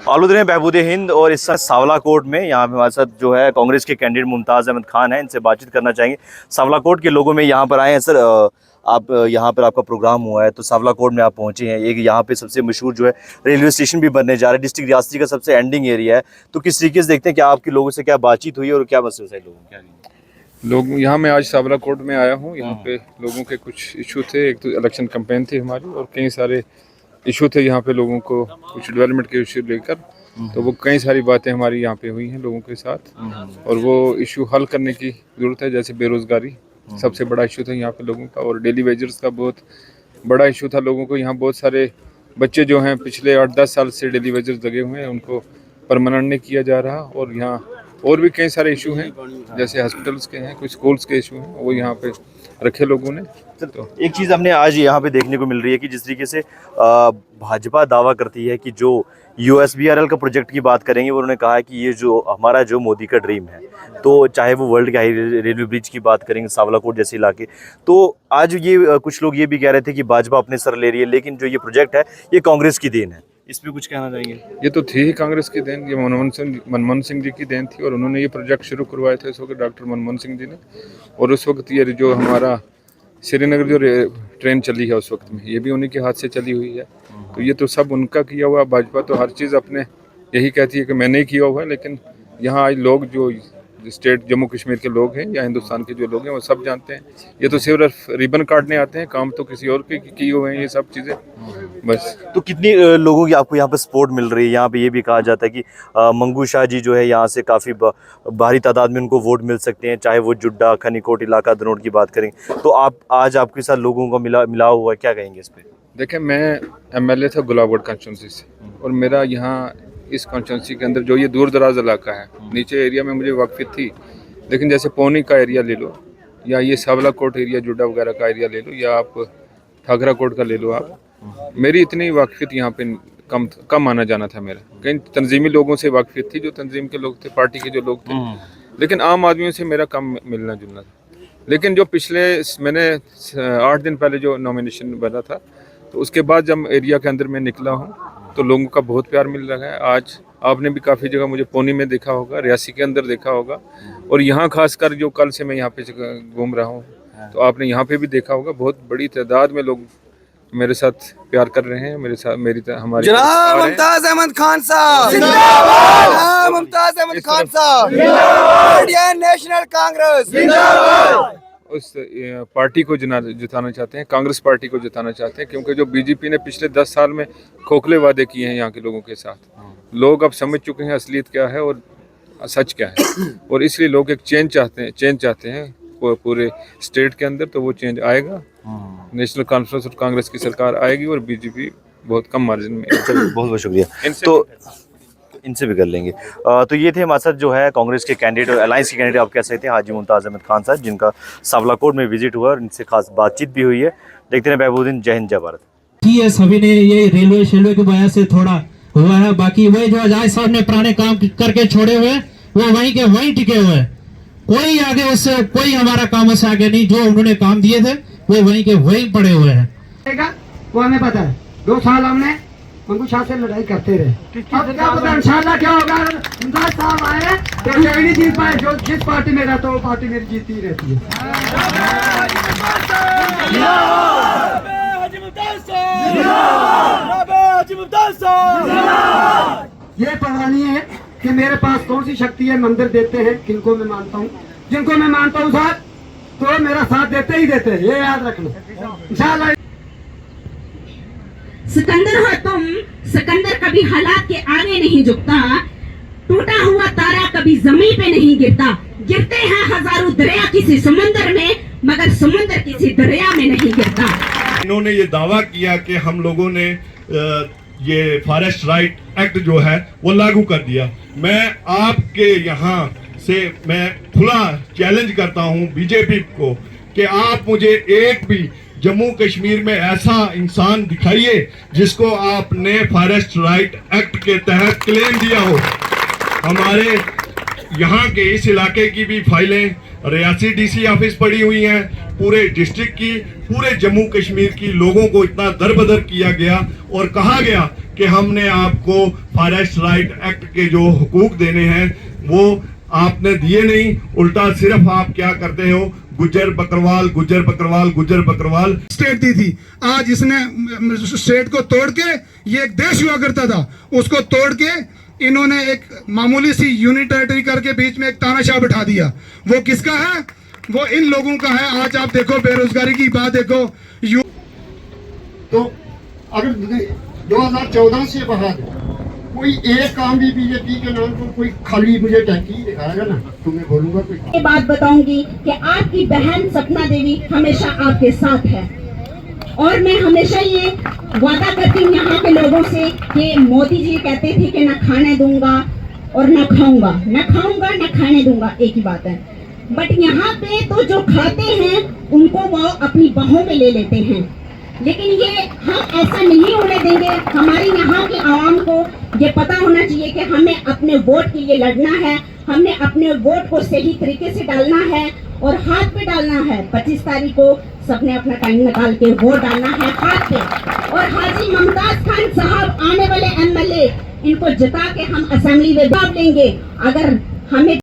आलूदरे बहबूद हिंद और इस सावला कोट में यहाँ पे हमारे साथ जो है कांग्रेस के कैंडिडेट मुमताज़ अहमद खान है, इनसे बातचीत करना चाहेंगे। सावला कोट के लोगों में यहाँ पर आए हैं सर, आप यहाँ पर आपका प्रोग्राम हुआ है तो सावला कोट में आप पहुँचे हैं। एक यहाँ पे सबसे मशहूर जो है रेलवे स्टेशन भी बनने जा रहा है, डिस्ट्रिक्ट रियासती का सबसे एंडिंग एरिया है, तो किस तरीके से देखते हैं कि आपके लोगों से क्या बातचीत हुई और क्या मसले है लोगों क्या लोग यहाँ मैं आज सावला कोट में आया हूँ। यहाँ पे लोगों के कुछ इशू थे, एक तो इलेक्शन कैंपेन थी हमारी और कई सारे इशू थे यहाँ पे लोगों को कुछ डेवलपमेंट के इशू लेकर, तो वो कई सारी बातें हमारी यहाँ पे हुई हैं लोगों के साथ और वो इशू हल करने की ज़रूरत है। जैसे बेरोज़गारी सबसे बड़ा इशू था यहाँ पे लोगों का, और डेली वेजर्स का बहुत बड़ा इशू था लोगों को। यहाँ बहुत सारे बच्चे जो हैं पिछले 8-10 साल से डेली वेजर्स लगे हुए हैं, उनको परमानेंट नहीं किया जा रहा। और यहाँ और भी कई सारे इशू हैं, जैसे हॉस्पिटल्स के हैं, कुछ स्कूल्स के इशू हैं, वो यहाँ पे रखे लोगों ने। तो एक चीज़ हमने आज यहाँ पे देखने को मिल रही है कि जिस तरीके से भाजपा दावा करती है कि जो USBRL का प्रोजेक्ट की बात करेंगे, उन्होंने कहा है कि ये जो हमारा जो मोदी का ड्रीम है, तो चाहे वो वर्ल्ड के हाई रेलवे ब्रिज की बात करेंगे, सावला कोट जैसे इलाके, तो आज ये कुछ लोग ये भी कह रहे थे कि भाजपा अपने सर ले रही है, लेकिन जो ये प्रोजेक्ट है ये कांग्रेस की देन है। इस पर कुछ कहना चाहेंगे? ये तो थी ही कांग्रेस की देन, ये मनमोहन सिंह जी की देन थी और उन्होंने ये प्रोजेक्ट शुरू करवाए थे उस वक्त डॉक्टर मनमोहन सिंह जी ने। और उस वक्त ये जो हमारा श्रीनगर जो ट्रेन चली है उस वक्त में, ये भी उन्हीं के हाथ से चली हुई है। तो ये तो सब उनका किया हुआ। भाजपा तो हर चीज़ अपने यही कहती है कि मैंने ही किया हुआ है, लेकिन यहाँ आज लोग जो स्टेट जम्मू कश्मीर के लोग हैं या हिंदुस्तान के जो लोग हैं वो सब जानते हैं, ये तो सिर्फ रिबन काटने आते हैं, काम तो किसी और के किए हुए हैं ये सब चीज़ें बस। तो कितनी लोगों की आपको यहाँ पर सपोर्ट मिल रही है? यहाँ पे ये भी कहा जाता है कि मंगू शाह जी जो है यहाँ से काफ़ी भारी तादाद में उनको वोट मिल सकते हैं, चाहे वो जुड्डा, खनीकोट इलाका, धनोट की बात करें, तो आप आज आपके साथ लोगों का मिला हुआ है, क्या कहेंगे इस पर? देखें, मैं MLA था गुलाबगढ़ कॉन्स्टिट्यूंसी से, और मेरा यहाँ इस कॉन्स्टिट्यूंसी के अंदर जो ये दूर दराज इलाका है, नीचे एरिया में मुझे वाकफियत थी, लेकिन जैसे पौनी का एरिया ले लो या ये सावला कोट एरिया जुड्डा वगैरह का एरिया ले लो या आप ठाकरा कोट का ले लो, आप मेरी इतनी वाकफियत यहाँ पे कम आना जाना था मेरा। कई तंजीमी लोगों से वाकफियत थी, जो तंजीम के लोग थे, पार्टी के जो लोग थे, लेकिन आम आदमियों से मेरा कम मिलना जुलना था। लेकिन जो पिछले मैंने 8 दिन पहले जो नॉमिनेशन बना था, तो उसके बाद जब एरिया के अंदर मैं निकला हूँ तो लोगों का बहुत प्यार मिल रहा है। आज आपने भी काफ़ी जगह मुझे पौनी में देखा होगा, रियासी के अंदर देखा होगा, और यहाँ खासकर जो कल से मैं यहाँ पे घूम रहा हूँ तो आपने यहाँ पे भी देखा होगा, बहुत बड़ी तादाद में लोग मेरे साथ प्यार कर रहे हैं, मेरे साथ हमारे जनाब मुमताज अहमद खान साहब जिंदाबाद, मुमताज अहमद खान साहब जिंदाबाद, इंडियन नेशनल कांग्रेस जिंदाबाद। उस पार्टी को जिताना चाहते हैं, कांग्रेस पार्टी को जिताना चाहते हैं, क्योंकि जो बीजेपी ने पिछले 10 साल में खोखले वादे किए हैं यहाँ के लोगों के साथ, लोग अब समझ चुके हैं असलियत क्या है और सच क्या है, और इसलिए लोग एक चेंज चाहते हैं पूरे स्टेट के अंदर। तो वो चेंज आएगा, नेशनल कॉन्फ्रेंस और कांग्रेस की सरकार आएगी और बीजेपी बहुत कम मार्जिन में। बहुत बहुत शुक्रिया। तो इनसे भी कर लेंगे। तो ये थे हमारे साथ जो है कांग्रेस के कैंडिडेट और अलायंस के कैंडिडेट आप कह सकते हैं, हाजी मुमताज़ अहमद खान साहब, जिनका सावला कोट में विजिट हुआ और इनसे खास बातचीत भी हुई है। देखते हैं बहबूद्दीन। जय हिंद, जय भारत। सभी ने ये रेलवे की वजह से थोड़ा हुआ है, बाकी वही जो अजाज साहब ने पुराने काम करके छोड़े हुए वो वहीं के वहीं टिके हुए हैं। कोई आगे उससे कोई हमारा काम से आगे नहीं, जो उन्होंने काम दिए थे वो वहीं के वहीं पड़े हुए हैं। वो हमें पता है, 2 साल हमने मंगू शाह से लड़ाई करते रहे। अब क्या पता इंशाल्लाह क्या होगा, मुमताज साहब आए तो ये नहीं जीत पाए, जो जिस पार्टी में रहता है वो पार्टी मेरी जीतती रहती है। ये पढ़ानी है कि मेरे पास कौन सी शक्ति है। मंदिर देते हैं किनको मैं मानता हूँ, जिनको मैं मानता हूँ साथ, तो मेरा साथ देते ही देते हैं, ये याद रखना इंशाल्लाह। सिकंदर हो तुम, सिकंदर कभी हालात के आगे नहीं झुकता, टूटा हुआ तारा कभी जमीन पे नहीं गिरता, गिरते हैं हजारों दरिया किसी समुंदर में, मगर समुंदर किसी दरिया में नहीं गिरता। इन्होंने ये दावा किया कि हम लोगों ने ये फॉरेस्ट राइट एक्ट जो है वो लागू कर दिया। मैं आपके यहाँ से मैं खुला चैलेंज करता हूँ बीजेपी को कि आप मुझे एक भी जम्मू कश्मीर में ऐसा इंसान दिखाइए जिसको आपने फॉरेस्ट राइट एक्ट के तहत क्लेम दिया हो। हमारे यहाँ के इस इलाके की भी फाइलें रियासी DC ऑफिस पड़ी हुई हैं, पूरे डिस्ट्रिक्ट की, पूरे जम्मू कश्मीर की लोगों को इतना दरबदर किया गया और कहा गया कि हमने आपको फॉरेस्ट राइट एक्ट के जो हुकूक देने हैं वो आपने दिए नहीं, उल्टा सिर्फ आप क्या करते हो, गुज्जर बकरवाल गुज्जर बकरवाल गुज्जर बकरवाल स्टेट दी थी। आज इसने स्टेट को तोड़ के, ये एक देश हुआ करता था, उसको तोड़ के इन्होंने एक मामूली सी यूनिट टेरिटरी करके बीच में एक तानाशाह बिठा दिया। वो किसका है? वो इन लोगों का है। आज आप देखो बेरोजगारी की बात देखो, तो अगर 2014 से बाद कोई एक काम भी बीजेपी के नाम पर कोई खाली मुझे टैंकी दिखाएगा ना तो मैं बोलूंगा कोई। ये बात बताऊंगी कि आपकी बहन सपना देवी हमेशा आपके साथ है और मैं हमेशा ये वादा करती हूँ यहाँ के लोगों से कि मोदी जी कहते थे कि न खाने दूंगा और न खाऊंगा, न खाने दूंगा, एक ही बात है। बट यहाँ पे तो जो खाते हैं उनको वो अपनी बाहों में ले लेते हैं, लेकिन ये हम ऐसा नहीं होने देंगे। हमारी यहाँ की आवाम को ये पता होना चाहिए कि हमें अपने वोट के लिए लड़ना है, हमने अपने वोट को सही तरीके से डालना है और हाथ पे डालना है। 25 तारीख को सबने अपना टाइम निकाल के वोट डालना है हाथ पे। और हाजी मुमताज खान साहब आने वाले MLA, इनको जिता के हम असेंबली में भाग लेंगे। अगर हमें